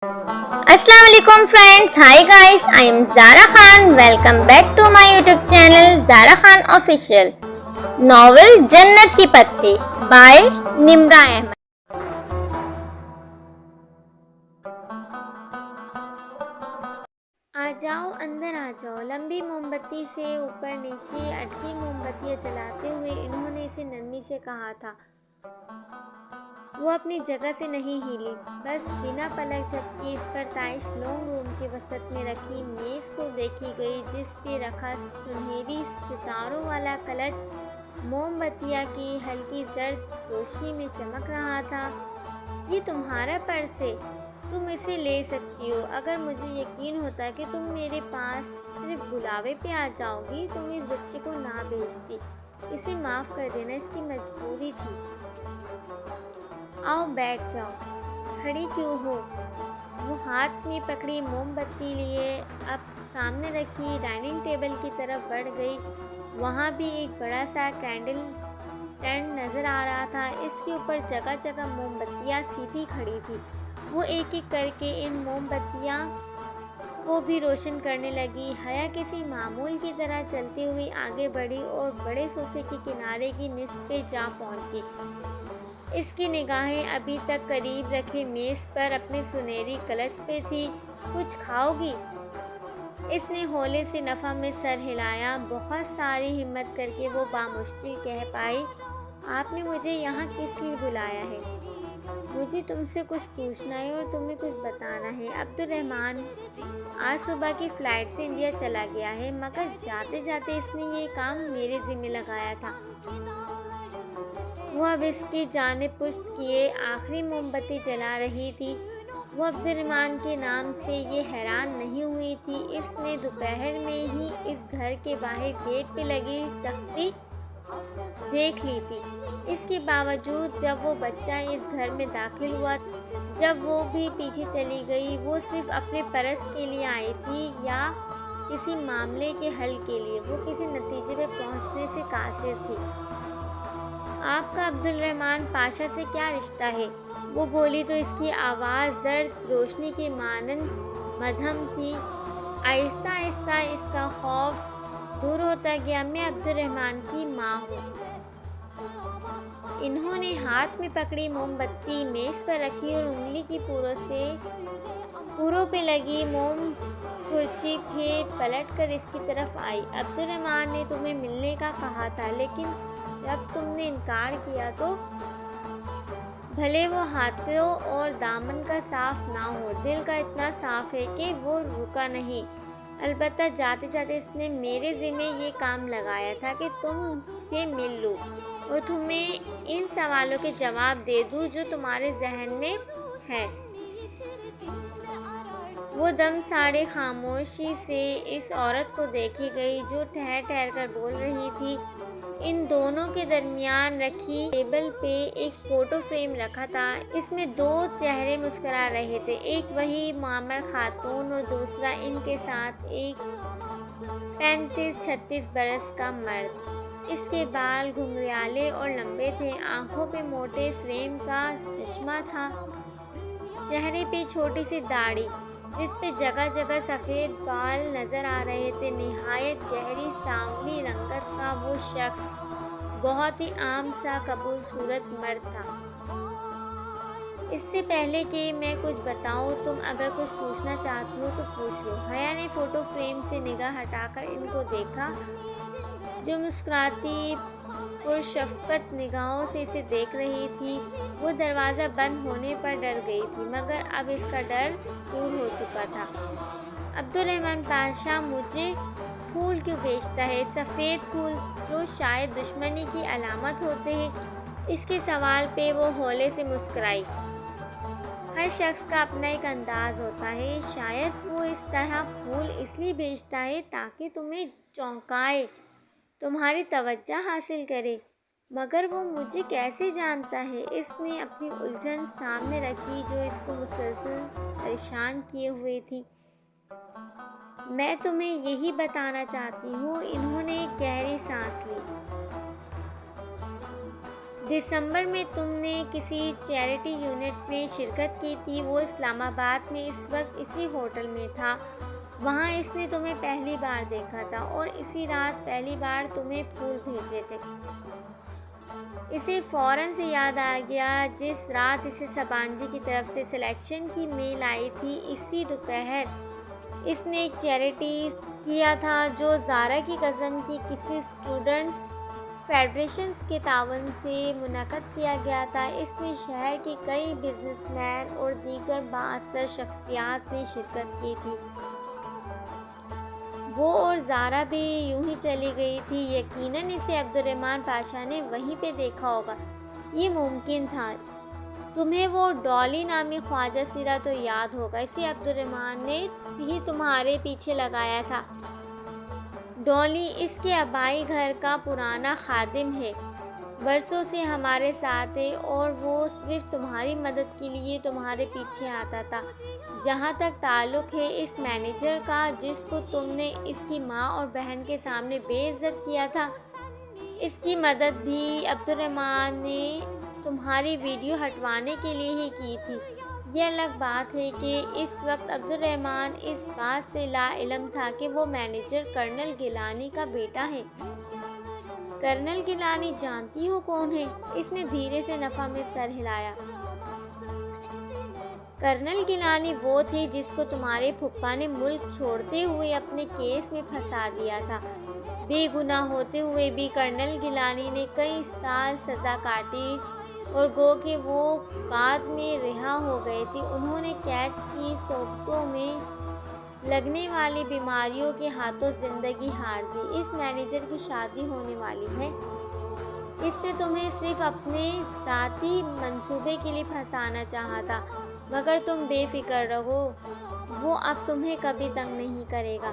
अस्सलाम वालेकुम friends, hi guys, I am Zara Khan. Welcome back to my YouTube channel Zara Khan official. Novel Jannat Ki पत्ती bye Nimra Ahmad. आ जाओ, अंदर आ जाओ। लंबी मोमबत्ती से ऊपर नीचे अटकी मोमबत्तियां जलाते हुए इन्होंने इसे नरमी से कहा था। वो अपनी जगह से नहीं हिली, बस बिना पलक झपके इस पर ताइश लॉन्ग रूम के वसत में रखी मेज़ को देखी गई, जिस पे रखा सुनहरी सितारों वाला कलच मोमबत्तियाँ की हल्की जर्द रोशनी में चमक रहा था। ये तुम्हारा पर्स है, तुम इसे ले सकती हो। अगर मुझे यकीन होता कि तुम मेरे पास सिर्फ बुलावे पे आ जाओगी तो मैं इस बच्चे को ना भेजती। इसे माफ़ कर देना, इसकी मजबूरी थी। आओ बैठ जाओ, खड़ी क्यों हो? वो हाथ में पकड़ी मोमबत्ती लिए अब सामने रखी डाइनिंग टेबल की तरफ बढ़ गई। वहाँ भी एक बड़ा सा कैंडल स्टैंड नज़र आ रहा था। इसके ऊपर जगह जगह मोमबत्तियाँ सीधी खड़ी थी। वो एक एक करके इन मोमबत्तियाँ को भी रोशन करने लगी। हया किसी मामूल की तरह चलती हुई आगे बढ़ी और बड़े सोफे के किनारे की निस्ब पे जा पहुंची। इसकी निगाहें अभी तक करीब रखे मेज़ पर अपने सुनहरी कलच पे थी। कुछ खाओगी? इसने हौले से नफ़ा में सर हिलाया। बहुत सारी हिम्मत करके वो बामुश्किल कह पाई, आपने मुझे यहाँ किस लिए बुलाया है? मुझे तुमसे कुछ पूछना है और तुम्हें कुछ बताना है। अब्दुर्रहमान आज सुबह की फ़्लाइट से इंडिया चला गया है, मगर जाते जाते इसने ये काम मेरे ज़िम्मे लगाया था। वो अब इसकी जानिब पुश्त किए आखिरी मोमबत्ती जला रही थी। वो अब्दुर्रहमान के नाम से ये हैरान नहीं हुई थी। इसने दोपहर में ही इस घर के बाहर गेट पे लगी तख्ती देख ली थी। इसके बावजूद जब वो बच्चा इस घर में दाखिल हुआ, जब वो भी पीछे चली गई, वो सिर्फ अपने परस के लिए आई थी या किसी मामले के हल के लिए? वो किसी नतीजे पे पहुंचने से कासिर थी। आपका अब्दुर्रहमान पाशा से क्या रिश्ता है? वो बोली तो इसकी आवाज़ जर्द रोशनी के मानंद मध्यम थी। आहिस्ता आहिस्ता इसका खौफ दूर होता गया। मैं अब्दुर्रहमान की माँ हूँ। इन्होंने हाथ में पकड़ी मोमबत्ती मेज़ पर रखी और उंगली की पूरों पे लगी मोम खुर्ची फिर पलट कर इसकी तरफ आई। अब्दुर्रहमान ने तुम्हें मिलने का कहा था, लेकिन जब तुमने इनकार किया तो? भले वो हाथों और दामन का साफ ना हो, दिल का इतना साफ है कि वो रुका नहीं। अलबत्ता जाते जाते इसने मेरे ज़िम्मे ये काम लगाया था कि तुमसे मिल लूँ और तुम्हें इन सवालों के जवाब दे दूँ जो तुम्हारे जहन में है। वो दम साड़े खामोशी से इस औरत को देखी गई जो ठहर ठहर कर बोल रही थी। इन दोनों के दरमियान रखी टेबल पे एक फ़ोटो फ्रेम रखा था। इसमें दो चेहरे मुस्कुरा रहे थे, एक वही मामर खातून और दूसरा इनके साथ एक 35-36 बरस का मर्द। इसके बाल घुंघराले और लंबे थे, आंखों पे मोटे फ्रेम का चश्मा था, चेहरे पे छोटी सी दाढ़ी जिस पे जगह जगह सफ़ेद बाल नज़र आ रहे थे। निहायत गहरी सांवली रंगत का वो शख्स बहुत ही आम सा कबूल सूरत मर्द था। इससे पहले कि मैं कुछ बताऊं, तुम अगर कुछ पूछना चाहती हो तो पूछ लो। हया ने फ़ोटो फ्रेम से निगाह हटाकर इनको देखा, जो मुस्कुराती पुरशफ़क़त निगाहों से इसे देख रही थी। वो दरवाज़ा बंद होने पर डर गई थी, मगर अब इसका डर दूर हो चुका था। अब्दुर्रहमान पाशा मुझे फूल क्यों बेचता है? सफ़ेद फूल जो शायद दुश्मनी की अलामत होते हैं। इसके सवाल पे वो हौले से मुस्कुराई। हर शख्स का अपना एक अंदाज़ होता है। शायद वो इस तरह फूल इसलिए बेचता है ताकि तुम्हें चौंकाए, तुम्हारी तवज्जो हासिल करे। मगर वो मुझे कैसे जानता है? इसने अपनी उलझन सामने रखी जो इसको मुसलसल परेशान किए हुए थी। मैं तुम्हें यही बताना चाहती हूँ। इन्होंने एक गहरी सांस ली। दिसंबर में तुमने किसी चैरिटी यूनिट में शिरकत की थी। वो इस्लामाबाद में इस वक्त इसी होटल में था। वहाँ इसने तुम्हें पहली बार देखा था और इसी रात पहली बार तुम्हें फूल भेजे थे। इसे फ़ौरन से याद आ गया जिस रात इसे सबांजी की तरफ से सिलेक्शन की मेल आई थी। इसी दोपहर इसने एक चैरिटी किया था जो ज़ारा की कज़न की किसी स्टूडेंट्स फेडरेशंस के तावन से मुनक़द किया गया था। इसमें शहर के कई बिजनेसमैन और दीगर बाअसर शख्सियात ने शिरकत की थी। वो और ज़ारा भी यूं ही चली गई थी। यकीनन इसे अब्दुर्रहमान पाशा ने वहीं पे देखा होगा। ये मुमकिन था। तुम्हें वो डॉली नामी ख्वाजा सिरा तो याद होगा। इसे अब्दुर्रहमान ने ही तुम्हारे पीछे लगाया था। डॉली इसके आबाई घर का पुराना खादिम है, बरसों से हमारे साथ है और वो सिर्फ तुम्हारी मदद के लिए तुम्हारे पीछे आता था। जहाँ तक ताल्लुक़ है इस मैनेजर का जिसको तुमने इसकी माँ और बहन के सामने बेइज्जत किया था, इसकी मदद भी अब्दुर्रहमान ने तुम्हारी वीडियो हटवाने के लिए ही की थी। यह अलग बात है कि इस वक्त अब्दुर्रहमान इस बात से लाइल्म था कि वो मैनेजर कर्नल गिलानी का बेटा है। कर्नल गिलानी जानती हो कौन है? इसने धीरे से नफ़ा में सर हिलाया। कर्नल गिलानी वो थे जिसको तुम्हारे फुप्पा ने मुल्क छोड़ते हुए अपने केस में फंसा दिया था। बेगुनाह होते हुए भी कर्नल गिलानी ने कई साल सज़ा काटी और गो कि वो बाद में रिहा हो गए थे। उन्होंने कैद की सोबतों में लगने वाली बीमारियों के हाथों ज़िंदगी हार दी। इस मैनेजर की शादी होने वाली है। इसने तुम्हें सिर्फ अपने साथी मंसूबे के लिए फंसाना चाहा था, मगर तुम बेफिक्र रहो, वो अब तुम्हें कभी तंग नहीं करेगा।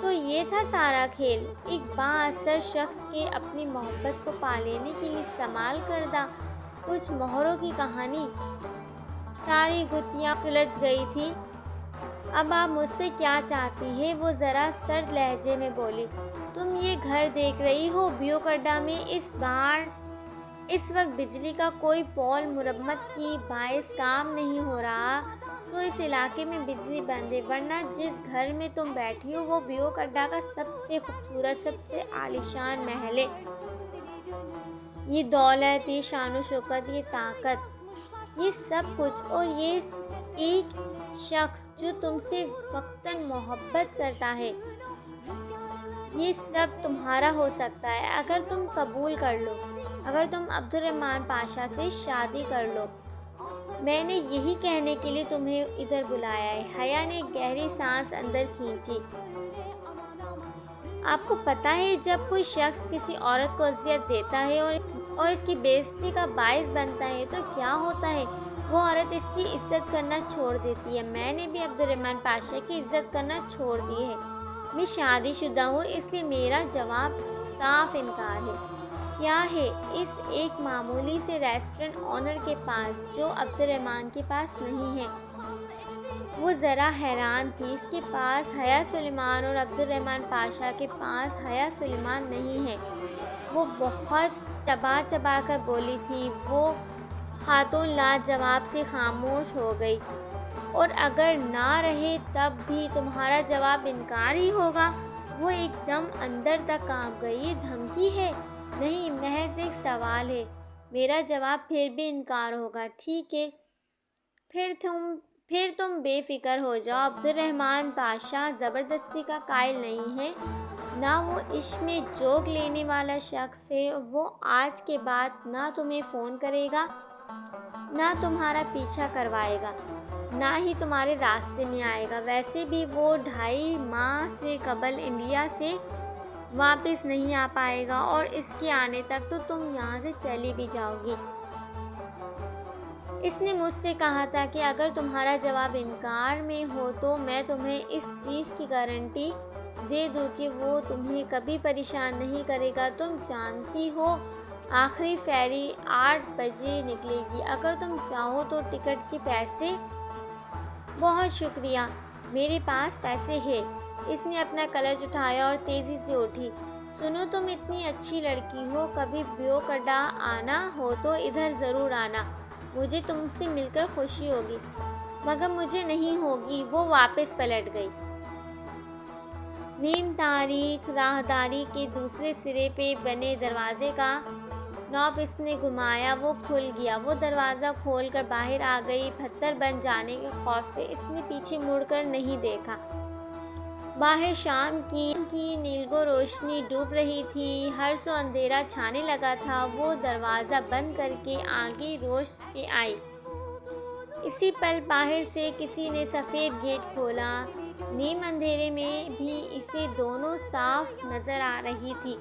तो ये था सारा खेल, एक बाअसर शख्स के अपनी मोहब्बत को पा लेने के लिए इस्तेमाल करदा कुछ मोहरों की कहानी। सारी गुत्थियाँ सुलझ गई थी। अब आप मुझसे क्या चाहती है? वो ज़रा सर्द लहजे में बोली। तुम ये घर देख रही हो बियोकड्डा में। इस वक्त बिजली का कोई पोल मुरम्मत की बाइस काम नहीं हो रहा, सो इस इलाके में बिजली बंद है। वरना जिस घर में तुम बैठी हो वो बियोकड्डा का सबसे खूबसूरत, सबसे आलीशान महल है। ये दौलत, ये शान व शौकत, ये ताकत, ये सब कुछ, और ये एक शख्स जो तुमसे वक्तन मोहब्बत करता है, ये सब तुम्हारा हो सकता है अगर तुम कबूल कर लो, अगर तुम अब्दुर्रहमान पाशा से शादी कर लो। मैंने यही कहने के लिए तुम्हें इधर बुलाया है। हया ने गहरी सांस अंदर खींची। आपको पता है जब कोई शख्स किसी औरत को अज़ियत देता है और इसकी बेइज्जती का बाइस बनता है तो क्या होता है? वो औरत इसकी इज्जत करना छोड़ देती है। मैंने भी अब्दुर्रहमान पाशा की इज्जत करना छोड़ दी है। मैं शादीशुदा हूँ, इसलिए मेरा जवाब साफ इनकार है। क्या है? इस एक मामूली से रेस्टोरेंट ओनर के पास जो अब्दुर्रहमान के पास नहीं है। वो ज़रा हैरान थी। इसके पास हया सुलेमान और अब्दुर्रहमान पाशा के पास हया सुलेमान नहीं है। वो बहुत चबा चबा कर बोली थी। वो खातून लाजवाब से खामोश हो गई। और अगर ना रहे तब भी तुम्हारा जवाब इनकार ही होगा। वो एकदम अंदर तक कांप गई। ये धमकी है? नहीं, महज एक सवाल है। मेरा जवाब फिर भी इनकार होगा। ठीक है, फिर तुम बेफिक्र हो जाओ। अब्दुर्रहमान पाशा ज़बरदस्ती का कायल नहीं है, ना वो इश्क में जोक लेने वाला शख्स है। वो आज के बाद ना तुम्हें फ़ोन करेगा, ना तुम्हारा पीछा करवाएगा, ना ही तुम्हारे रास्ते में आएगा। वैसे भी वो 2.5 माह से कबल इंडिया से वापस नहीं आ पाएगा और इसके आने तक तो तुम यहाँ से चली भी जाओगी। इसने मुझसे कहा था कि अगर तुम्हारा जवाब इनकार में हो तो मैं तुम्हें इस चीज़ की गारंटी दे दूँ कि वो तुम्हें कभी परेशान नहीं करेगा। तुम जानती हो आखिरी फेरी 8 बजे निकलेगी। अगर तुम चाहो तो टिकट के पैसे। बहुत शुक्रिया, मेरे पास पैसे है। इसने अपना कलच उठाया और तेज़ी से उठी। सुनो, तुम इतनी अच्छी लड़की हो, कभी ब्योक अड्डा आना हो तो इधर ज़रूर आना। मुझे तुमसे मिलकर खुशी होगी। मगर मुझे नहीं होगी। वो वापस पलट गई। नीम तारीख राहदारी के दूसरे सिरे पे बने दरवाजे का नॉब इसने घुमाया, वो खुल गया। वो दरवाज़ा खोलकर बाहर आ गई। पत्थर बन जाने के खौफ से इसने पीछे मुड़कर नहीं देखा। बाहर शाम की नीलगो रोशनी डूब रही थी। हर सो अंधेरा छाने लगा था। वो दरवाज़ा बंद करके आगे रोश पे आई। इसी पल बाहर से किसी ने सफ़ेद गेट खोला। नीम अंधेरे में भी इसे दोनों साफ नजर आ रही थी।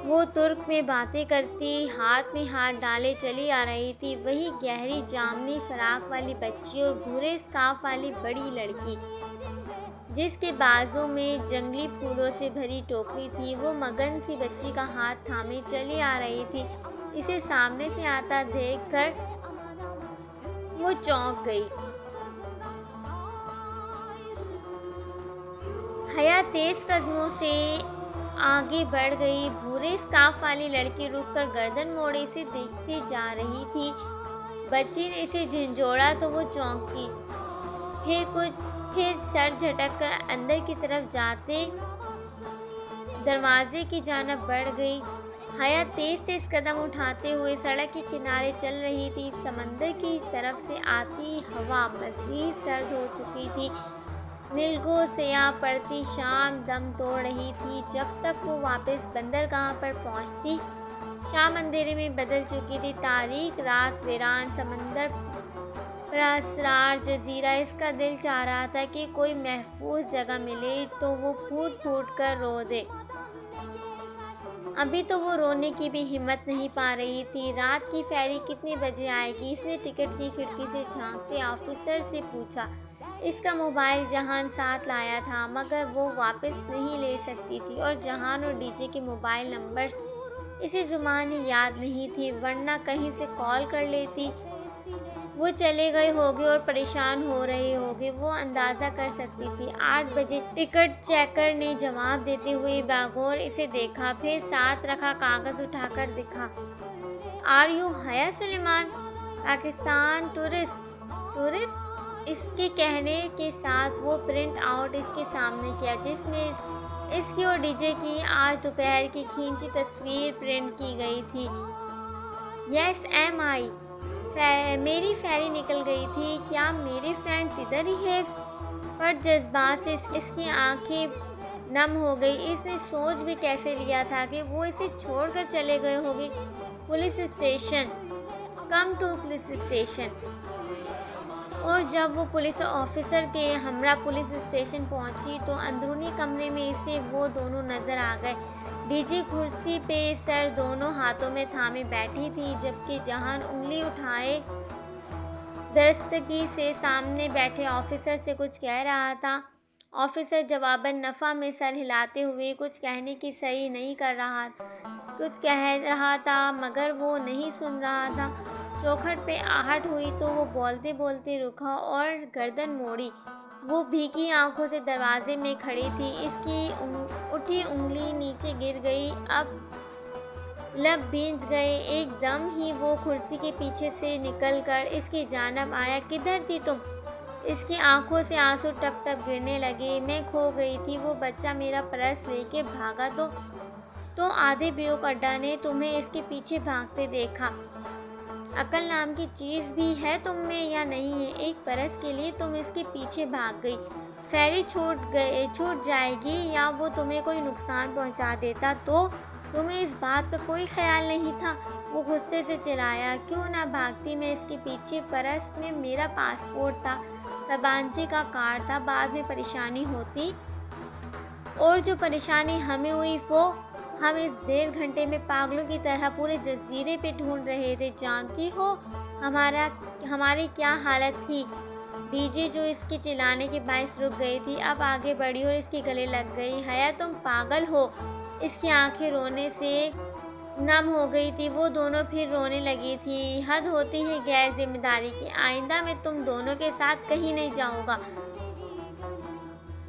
वो तुर्क में बातें करती, हाथ में हाथ डाले चली आ रही थी। वही गहरी जामनी फराक वाली बच्ची और भूरे स्कार्फ वाली बड़ी लड़की, जिसके बाजू में जंगली फूलों से भरी टोकरी थी। वो मगन सी बच्ची का हाथ थामे चली आ रही थी। इसे सामने से आता देखकर वो चौंक गई। हया तेज कदमों से आगे बढ़ गई। भूरे स्कार्फ वाली लड़की रुककर गर्दन मोड़े से देखती जा रही थी। बच्ची ने इसे झंझोड़ा तो वो चौंकी। फिर सर झटककर अंदर की तरफ जाते दरवाजे की जानिब बढ़ गई। हया तेज कदम उठाते हुए सड़क के किनारे चल रही थी। समंदर की तरफ से आती हवा मज़ीद सर्द हो चुकी थी। नीलगो स्याह पड़ती शाम दम तोड़ रही थी। जब तक वो वापस बंदरगाह पर पहुंचती, शाम अंधेरे में बदल चुकी थी। तारीख रात, वीरान समंदर, पुरअसरार जजीरा। इसका दिल चाह रहा था कि कोई महफूज जगह मिले तो वो फूट फूट कर रो दे। अभी तो वो रोने की भी हिम्मत नहीं पा रही थी। रात की फेरी कितने बजे आएगी? इसने टिकट की खिड़की से झांकते ऑफिसर से पूछा। इसका मोबाइल जहान साथ लाया था, मगर वो वापस नहीं ले सकती थी और जहान और डीजे के मोबाइल नंबर्स इसे ज़ुबानी याद नहीं थी, वरना कहीं से कॉल कर लेती। वो चले गए होंगे और परेशान हो रहे होंगे, वो अंदाज़ा कर सकती थी। 8 बजे टिकट चेकर ने जवाब देते हुए बागौर इसे देखा, फिर साथ रखा कागज़ उठाकर दिखा। आर यू हया सुलेमान, पाकिस्तान टूरिस्ट? इसके कहने के साथ वो प्रिंट आउट इसके सामने किया, जिसमें इसकी और डीजे की आज दोपहर की खींची तस्वीर प्रिंट की गई थी। यस एम आई, मेरी फेरी निकल गई थी। क्या मेरे फ्रेंड्स इधर ही है? फट जज्बात से इसकी आंखें नम हो गई। इसने सोच भी कैसे लिया था कि वो इसे छोड़कर चले गए होंगे। Police station, come to police station. और जब वो पुलिस ऑफिसर के हमरा पुलिस स्टेशन पहुंची तो अंदरूनी कमरे में इसे वो दोनों नज़र आ गए। डीजे कुर्सी पे सर दोनों हाथों में थामे बैठी थी, जबकि जहान उंगली उठाए दरस्तगी से सामने बैठे ऑफिसर से कुछ कह रहा था। ऑफिसर जवाबन नफ़ा में सर हिलाते हुए कुछ कहने की सही नहीं कर रहा, कुछ कह रहा था मगर वो नहीं सुन रहा था। चौखट पे आहट हुई तो वो बोलते बोलते रुका और गर्दन मोड़ी। वो भीगी आंखों से दरवाजे में खड़ी थी। इसकी उठी उंगली नीचे गिर गई। अब लब भींच गए। एकदम ही वो कुर्सी के पीछे से निकलकर इसकी जानिब आया। किधर थी तुम? इसकी आंखों से आंसू टप टप गिरने लगे। मैं खो गई थी। वो बच्चा मेरा पर्स लेके भागा तो आधे ब्योक अड्डा ने तुम्हें इसके पीछे भागते देखा। अकल नाम की चीज़ भी है तुम में या नहीं है? एक बरस के लिए तुम इसके पीछे भाग गई। फेरी छूट जाएगी या वो तुम्हें कोई नुकसान पहुंचा देता तो तुम्हें इस बात का कोई ख्याल नहीं था? वो गुस्से से चिल्लाया। क्यों ना भागती मैं इसके पीछे? पर्स में मेरा पासपोर्ट था, सबांजी का कार्ड था। बाद में परेशानी होती, और जो परेशानी हमें हुई वो हम इस 1.5 घंटे में पागलों की तरह पूरे जजीरे पे ढूंढ रहे थे। जानती हो हमारी क्या हालत थी? डीजे जो इसके चिल्लाने के बायस रुक गई थी, अब आगे बढ़ी और इसके गले लग गई। हया तुम पागल हो? इसकी आंखें रोने से नम हो गई थी। वो दोनों फिर रोने लगी थी। हद होती है गैर जिम्मेदारी की। आइंदा मैं तुम दोनों के साथ कहीं नहीं जाऊंगा।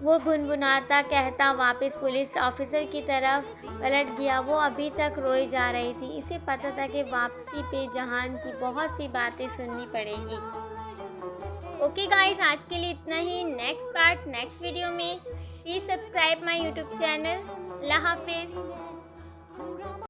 वो भुनभुनाता कहता वापस पुलिस ऑफिसर की तरफ पलट गया। वो अभी तक रोई जा रही थी। इसे पता था कि वापसी पे जहान की बहुत सी बातें सुननी पड़ेगी। ओके गाइस, आज के लिए इतना ही। नेक्स्ट पार्ट नेक्स्ट वीडियो में। Please subscribe my YouTube channel. अल्लाह हाफिज़।